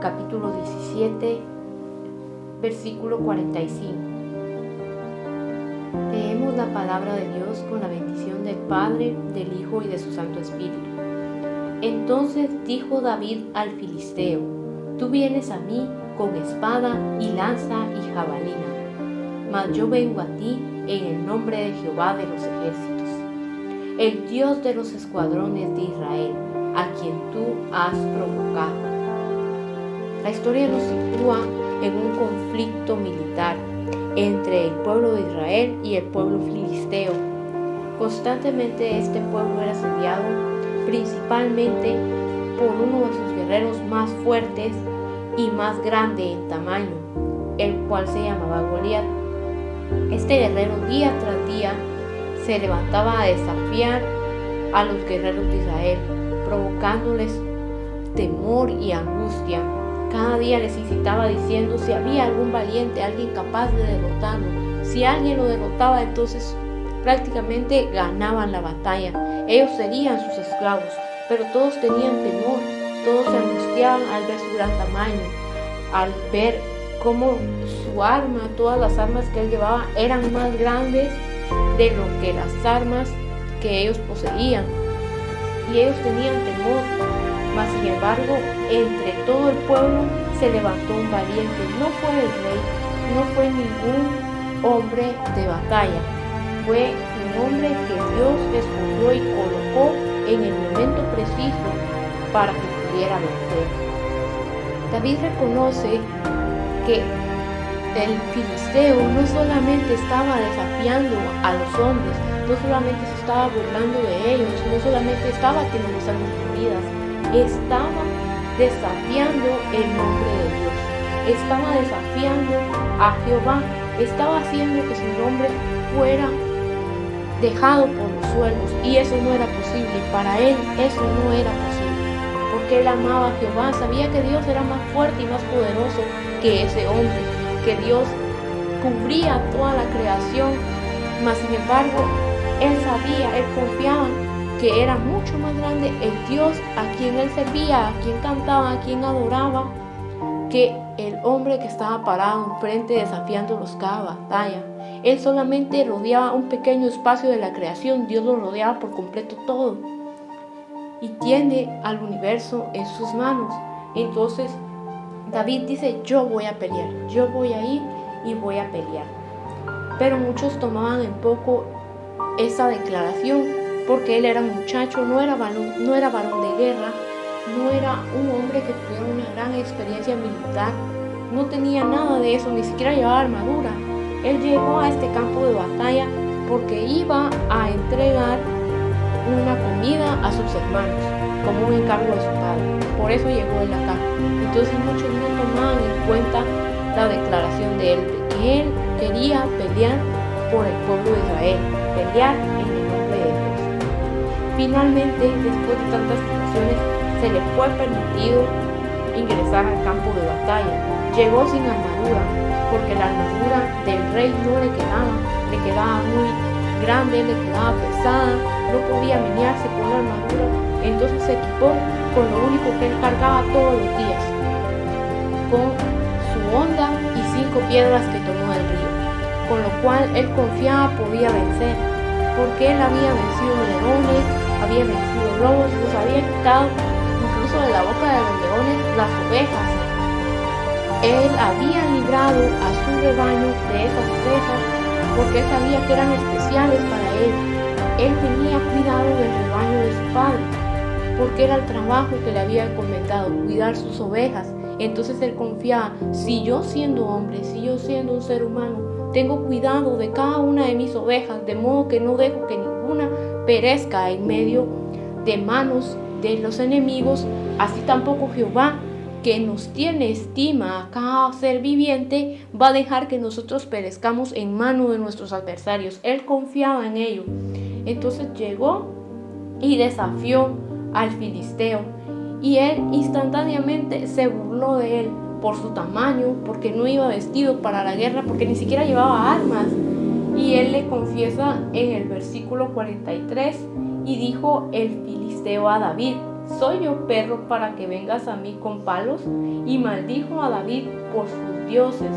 capítulo 17, versículo 45. Leemos la palabra de Dios con la bendición del Padre, del Hijo y de su Santo Espíritu. Entonces dijo David al filisteo: Tú vienes a mí con espada y lanza y jabalina, mas yo vengo a ti en el nombre de Jehová de los ejércitos, el Dios de los escuadrones de Israel, a quien tú has provocado. La historia nos sitúa en un conflicto militar entre el pueblo de Israel y el pueblo filisteo. Constantemente este pueblo era asediado principalmente por uno de sus guerreros más fuertes y más grande en tamaño, el cual se llamaba Goliat. Este guerrero día tras día se levantaba a desafiar a los guerreros de Israel, provocándoles temor y angustia. Cada día les incitaba diciendo si había algún valiente, alguien capaz de derrotarlo. Si alguien lo derrotaba, entonces prácticamente ganaban la batalla. Ellos serían sus esclavos, pero todos tenían temor, todos se angustiaban al ver su gran tamaño, al ver cómo su arma, todas las armas que él llevaba eran más grandes de lo que las armas que ellos poseían. Y ellos tenían temor, mas sin embargo, entre todo el pueblo se levantó un valiente. No fue el rey, no fue ningún hombre de batalla, fue un hombre que Dios escogió y colocó en el momento preciso para que pudiera vencer. David reconoce que el filisteo no solamente estaba desafiando a los hombres, no solamente se estaba burlando de ellos, no solamente estaba atemorizando sus vidas, estaba desafiando el nombre de Dios, estaba desafiando a Jehová, estaba haciendo que su nombre fuera dejado por los suelos, y eso no era posible. Para él eso no era posible, porque él amaba a Jehová, sabía que Dios era más fuerte y más poderoso que ese hombre, que Dios cubría toda la creación, mas sin embargo él sabía, él confiaba que era mucho más grande el Dios a quien él servía, a quien cantaba, a quien adoraba, que el hombre que estaba parado enfrente desafiándolos cada batalla. Él solamente rodeaba un pequeño espacio de la creación, Dios lo rodeaba por completo todo y tiene al universo en sus manos. Entonces David dice: yo voy a pelear, yo voy a ir y voy a pelear. Pero muchos tomaban en poco esa declaración, porque él era un muchacho, no era varón de guerra, no era un hombre que tuviera una gran experiencia militar, no tenía nada de eso, ni siquiera llevaba armadura. Él llegó a este campo de batalla porque iba a entregar una comida a sus hermanos, como un encargo de su padre. Por eso llegó él acá. Entonces muchos no tomaban en cuenta la declaración de él, de que él quería pelear por el pueblo de Israel, pelear en el nombre de Dios. Finalmente, después de tantas situaciones, se le fue permitido ingresar al campo de batalla. Llegó sin armadura, porque la armadura del rey no le quedaba muy grande, le quedaba pesada, no podía menearse con la armadura. Entonces se equipó con lo único que él cargaba todos los días, con su honda y 5 piedras que tomó del río, con lo cual él confiaba podía vencer, porque él había vencido leones, había vencido lobos, los había quitado incluso de la boca de los leones las ovejas. Él había librado a su rebaño de esas presas, porque él sabía que eran especiales para él. Él tenía cuidado del rebaño de su padre, porque era el trabajo que le había encomendado, cuidar sus ovejas. Entonces él confiaba: si yo siendo hombre, si yo siendo un ser humano, tengo cuidado de cada una de mis ovejas, de modo que no dejo que ninguna perezca en medio de manos de los enemigos, así tampoco Jehová, que nos tiene estima a cada ser viviente, va a dejar que nosotros perezcamos en manos de nuestros adversarios. Él confiaba en ello. Entonces llegó y desafió al filisteo, y él instantáneamente se burló de él por su tamaño, porque no iba vestido para la guerra, porque ni siquiera llevaba armas. Y él le confiesa en el versículo 43, y dijo el filisteo a David: ¿soy yo perro para que vengas a mí con palos? Y maldijo a David por sus dioses.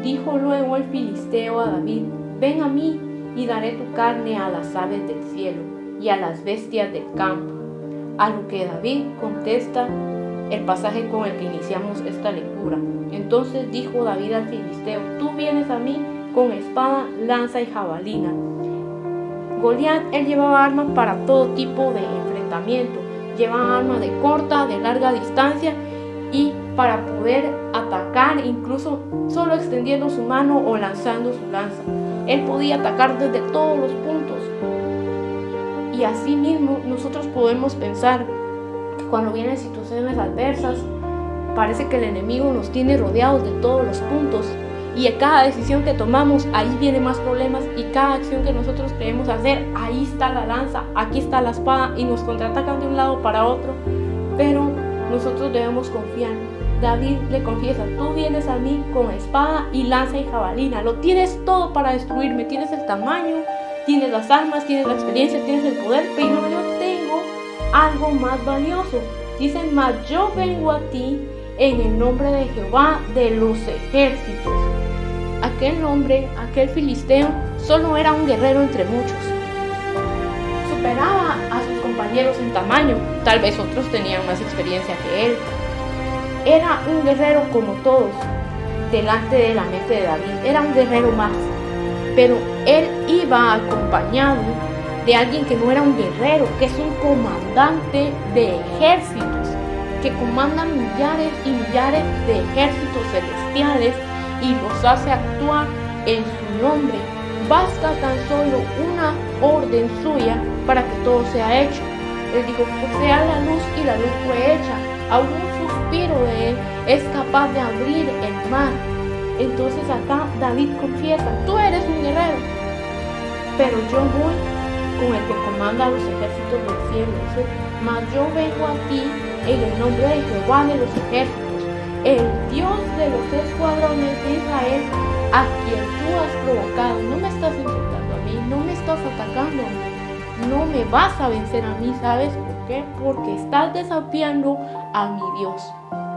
Dijo luego el filisteo a David: ven a mí y daré tu carne a las aves del cielo y a las bestias del campo. A lo que David contesta el pasaje con el que iniciamos esta lectura. Entonces dijo David al filisteo: tú vienes a mí con espada, lanza y jabalina. Goliat, él llevaba armas para todo tipo de enfrentamiento. Llevaba armas de corta, de larga distancia, y para poder atacar incluso solo extendiendo su mano o lanzando su lanza. Él podía atacar desde todos los puntos. Y así mismo nosotros podemos pensar que cuando vienen situaciones adversas, parece que el enemigo nos tiene rodeados de todos los puntos. Y a cada decisión que tomamos, ahí vienen más problemas, y cada acción que nosotros queremos hacer, ahí está la lanza, aquí está la espada, y nos contraatacan de un lado para otro. Pero nosotros debemos confiar. David le confiesa: tú vienes a mí con espada y lanza y jabalina, lo tienes todo para destruirme, tienes el tamaño, tienes las armas, tienes la experiencia, tienes el poder, pero yo tengo algo más valioso. Dice: mas yo vengo a ti en el nombre de Jehová de los ejércitos. Aquel hombre, aquel filisteo, solo era un guerrero entre muchos. Superaba a sus compañeros en tamaño, tal vez otros tenían más experiencia que él. Era un guerrero como todos, delante de la mente de David, era un guerrero más. Pero él iba acompañado de alguien que no era un guerrero, que es un comandante de ejércitos, que comanda millares y millares de ejércitos celestiales y los hace actuar en su nombre. Basta tan solo una orden suya para que todo sea hecho. Él dijo: sea la luz, y la luz fue hecha. Aún un suspiro de él es capaz de abrir el mar. Entonces acá David confiesa: tú eres un guerrero, pero yo voy con el que comanda los ejércitos del cielo. Dice: mas yo vengo a ti en el nombre de Jehová de los ejércitos, el Dios de los escuadrones de Israel, a quien tú has provocado. No me estás insultando a mí, no me estás atacando a mí, no me vas a vencer a mí. ¿Sabes por qué? Porque estás desafiando a mi Dios,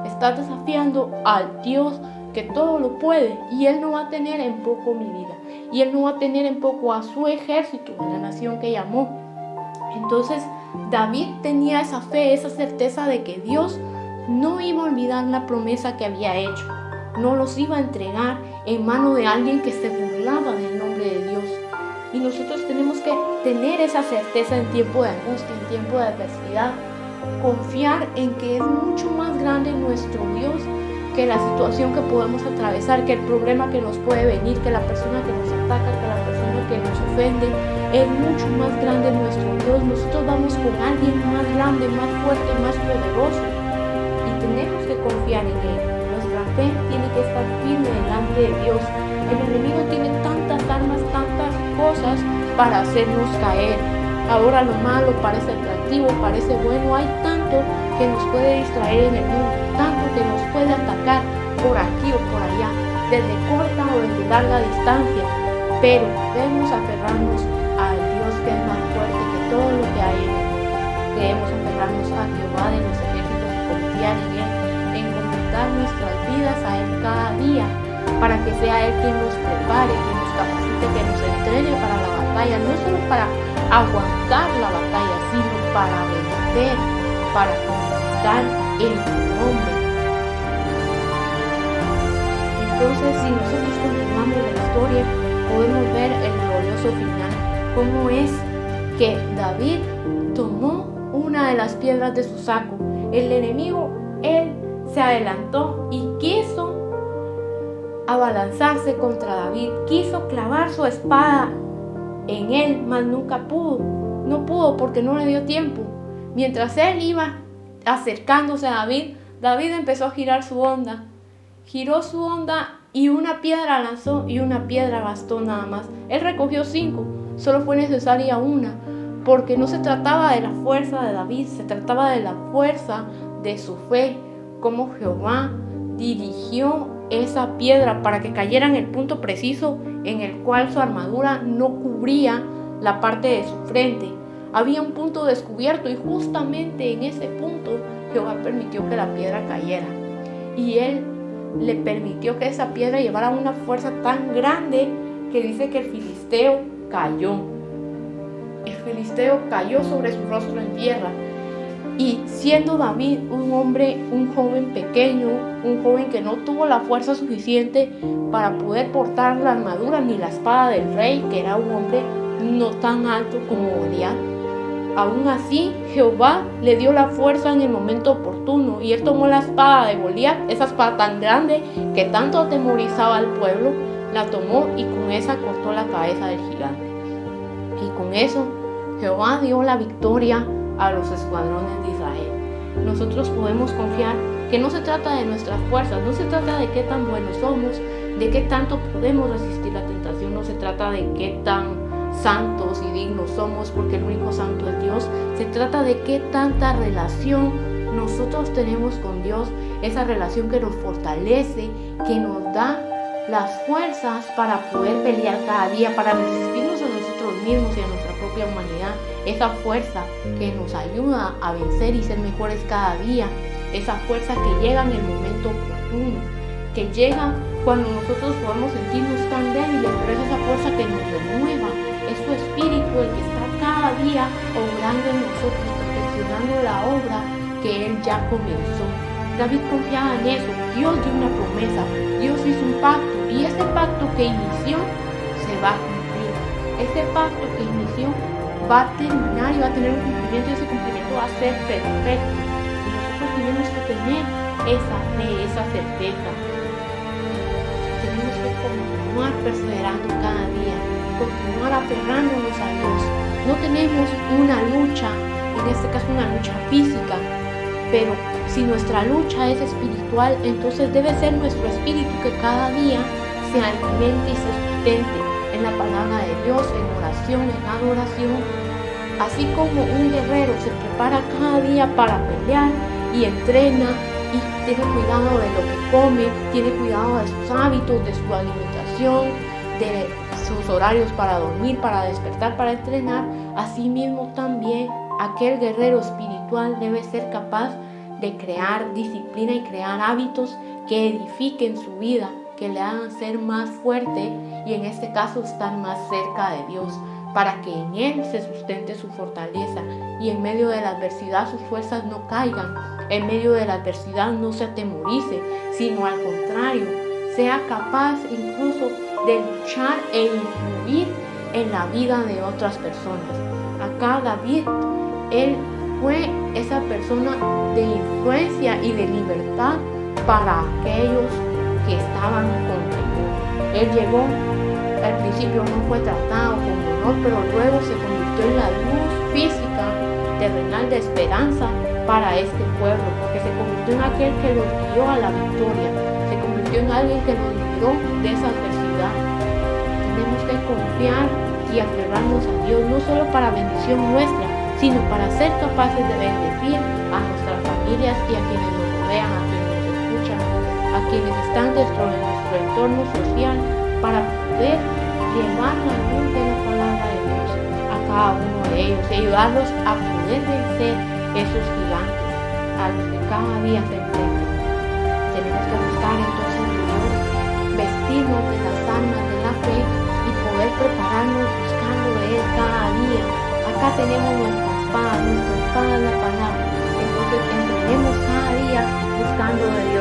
estás desafiando al Dios que todo lo puede, y Él no va a tener en poco mi vida, y Él no va a tener en poco a su ejército, a la nación que llamó. Entonces David tenía esa fe, esa certeza de que Dios no iba a olvidar la promesa que había hecho, no los iba a entregar en mano de alguien que se burlaba del nombre de Dios. Y nosotros tenemos que tener esa certeza en tiempo de angustia, en tiempo de adversidad, confiar en que es mucho más grande nuestro Dios que la situación que podemos atravesar, que el problema que nos puede venir, que la persona que nos ataca, que la persona que nos ofende. Es mucho más grande nuestro Dios. Nosotros vamos con alguien más grande, más fuerte, más poderoso, y tenemos que confiar en Él. Nuestra fe tiene que estar firme delante de Dios. El enemigo tiene tantas armas, tantas cosas para hacernos caer. Ahora lo malo parece atractivo, parece bueno. Hay tanto que nos puede distraer en el mundo, tanto que nos puede atacar por aquí o por allá, desde corta o desde larga distancia. Pero debemos aferrarnos al Dios que es más fuerte que todo lo que hay en él. Debemos aferrarnos a Jehová de los ejércitos y confiar en Él, encomendar nuestras vidas a Él cada día, para que sea Él quien nos prepare, quien nos capacite, que nos entrene para la batalla, no solo para aguantar la batalla, sino para vencer, para conquistar en su nombre. Entonces, si nosotros continuamos la historia, podemos ver el glorioso final, cómo es que David tomó una de las piedras de su saco. El enemigo, él se adelantó y quiso abalanzarse contra David, quiso clavar su espada en él, mas nunca pudo. No pudo porque no le dio tiempo. Mientras él iba acercándose a David, David empezó a girar su onda. Giró su onda y una piedra lanzó y una piedra bastó nada más. Él recogió 5, solo fue necesaria una, porque no se trataba de la fuerza de David, se trataba de la fuerza de su fe, como Jehová dirigió esa piedra para que cayera en el punto preciso en el cual su armadura no cubría la parte de su frente. Había un punto descubierto y justamente en ese punto Jehová permitió que la piedra cayera. Y Él le permitió que esa piedra llevara una fuerza tan grande que dice que el filisteo cayó. El filisteo cayó sobre su rostro en tierra. Y siendo David un hombre, un joven pequeño, un joven que no tuvo la fuerza suficiente para poder portar la armadura ni la espada del rey, que era un hombre no tan alto como Goliat, aún así Jehová le dio la fuerza en el momento oportuno y él tomó la espada de Goliat, esa espada tan grande que tanto atemorizaba al pueblo, la tomó y con esa cortó la cabeza del gigante. Y con eso Jehová dio la victoria a los escuadrones de Israel. Nosotros podemos confiar que no se trata de nuestras fuerzas, no se trata de qué tan buenos somos, de qué tanto podemos resistir la tentación, no se trata de qué tan santos y dignos somos, porque el único santo es Dios. Se trata de qué tanta relación nosotros tenemos con Dios, esa relación que nos fortalece, que nos da las fuerzas para poder pelear cada día, para resistirnos a nosotros mismos y a nuestra propia humanidad, esa fuerza que nos ayuda a vencer y ser mejores cada día, esa fuerza que llega en el momento oportuno, que llega cuando nosotros podemos sentirnos tan débiles, pero es esa fuerza que nos renueva, es su espíritu el que está cada día obrando en nosotros, perfeccionando la obra que Él ya comenzó. David confiaba en eso. Dios dio una promesa, Dios hizo un pacto y ese pacto que inició se va a cumplir. Ese pacto que inició va a terminar y va a tener un cumplimiento y ese cumplimiento va a ser perfecto. Y nosotros tenemos que tener esa fe, esa certeza. Tenemos que continuar perseverando cada día, continuar aferrándonos a Dios. No tenemos una lucha, en este caso una lucha física, pero si nuestra lucha es espiritual, entonces debe ser nuestro espíritu que cada día se alimente y se sustente en la palabra de Dios, en oración, en adoración. Así como un guerrero se prepara cada día para pelear y entrena y tiene cuidado de lo que come, tiene cuidado de sus hábitos, de su alimentación, de sus horarios para dormir, para despertar, para entrenar, asimismo también aquel guerrero espiritual debe ser capaz de crear disciplina y crear hábitos que edifiquen su vida, que le hagan ser más fuerte y en este caso estar más cerca de Dios, para que en Él se sustente su fortaleza y en medio de la adversidad sus fuerzas no caigan, en medio de la adversidad no se atemorice, sino al contrario, sea capaz incluso de luchar e influir en la vida de otras personas. Acá David, él fue esa persona de influencia y de libertad para aquellos que estaban contra él. Él llegó, al principio no fue tratado con honor, pero luego se convirtió en la luz física terrenal de esperanza para este pueblo, porque se convirtió en aquel que los guió a la victoria, se convirtió en alguien que los libró de esa adversidad. Tenemos que confiar y aferrarnos a Dios, no solo para bendición nuestra, sino para ser capaces de bendecir a nuestras familias y a quienes nos rodean, a quienes nos escuchan, a quienes están dentro de nuestro entorno social, para poder llevar la luz de la palabra de Dios a cada uno de ellos y ayudarlos a poder vencer esos gigantes a los que cada día se enfrentan. Tenemos que buscar entonces de Dios, vestirnos de las armas de la fe y poder prepararnos buscando de Él cada día. Acá tenemos nuestra espada es la palabra. Entonces entrenemos cada día buscando de Dios.